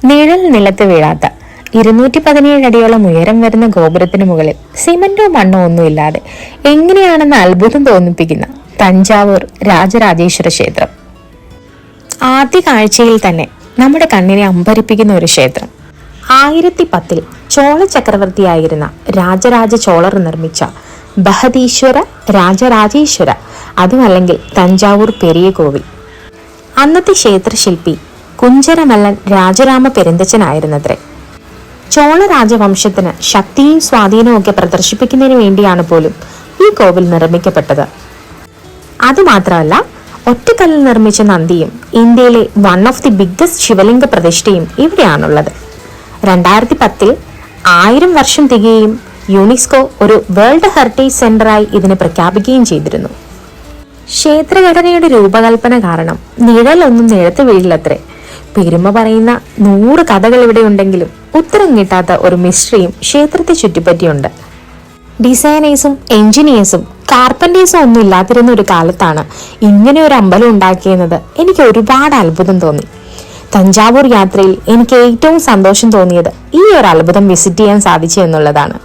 നിഴൽ നിലത്ത് വീഴാത്ത 217 അടിയോളം ഉയരം വരുന്ന ഗോപുരത്തിന് മുകളിൽ സിമന്റോ മണ്ണോ ഒന്നുമില്ലാതെ എങ്ങനെയാണെന്ന് അത്ഭുതം തോന്നിപ്പിക്കുന്ന തഞ്ചാവൂർ രാജരാജേശ്വര ക്ഷേത്രം. ആദ്യ കാഴ്ചയിൽ തന്നെ നമ്മുടെ കണ്ണിനെ അമ്പരിപ്പിക്കുന്ന ഒരു ക്ഷേത്രം. 1010 ചോള ചക്രവർത്തിയായിരുന്ന രാജരാജ ചോളർ നിർമ്മിച്ച ബഹദീശ്വര രാജരാജേശ്വര, അതുമല്ലെങ്കിൽ തഞ്ചാവൂർ പെരിയ കോവിൽ. അന്നത്തെ ക്ഷേത്രശില്പി കുഞ്ചരമല്ലൻ രാജരാമ പെരുന്തച്ചനായിരുന്നത്രേ. ചോള രാജവംശത്തിന് ശക്തിയും സ്വാധീനവും ഒക്കെ പ്രദർശിപ്പിക്കുന്നതിന് വേണ്ടിയാണ് പോലും ഈ കോവിൽ നിർമ്മിക്കപ്പെട്ടത്. അതുമാത്രമല്ല, ഒറ്റക്കല്ലിൽ നിർമ്മിച്ച നന്ദിയും ഇന്ത്യയിലെ വൺ ഓഫ് ദി ബിഗ്ഗസ്റ്റ് ശിവലിംഗ പ്രതിഷ്ഠയും ഇവിടെയാണുള്ളത്. 2010 1000 വർഷം തികയും യുനെസ്കോ ഒരു വേൾഡ് ഹെറിറ്റേജ് സെന്ററായി ഇതിനെ പ്രഖ്യാപിക്കുകയും ചെയ്തിരുന്നു. ക്ഷേത്രഘടനയുടെ രൂപകൽപ്പന കാരണം നിഴലൊന്നും നിഴത്ത് വീഴില്ലത്രേ. പെരുമ പറയുന്ന 100 കഥകൾ ഇവിടെ ഉണ്ടെങ്കിലും ഉത്തരം കിട്ടാത്ത ഒരു മിസ്റ്ററിയും ക്ഷേത്രത്തെ ചുറ്റിപ്പറ്റിയുണ്ട്. ഡിസൈനേഴ്സും എഞ്ചിനീയേഴ്സും കാർപ്പന്റേഴ്സും ഒന്നും ഇല്ലാതിരുന്ന ഒരു കാലത്താണ് ഇങ്ങനെ ഒരു അമ്പലം ഉണ്ടാക്കിയെന്നത് എനിക്ക് ഒരുപാട് അത്ഭുതം തോന്നി. തഞ്ചാവൂർ യാത്രയിൽ എനിക്ക് ഏറ്റവും സന്തോഷം തോന്നിയത് ഈ ഒരു അത്ഭുതം വിസിറ്റ് ചെയ്യാൻ സാധിച്ചു എന്നുള്ളതാണ്.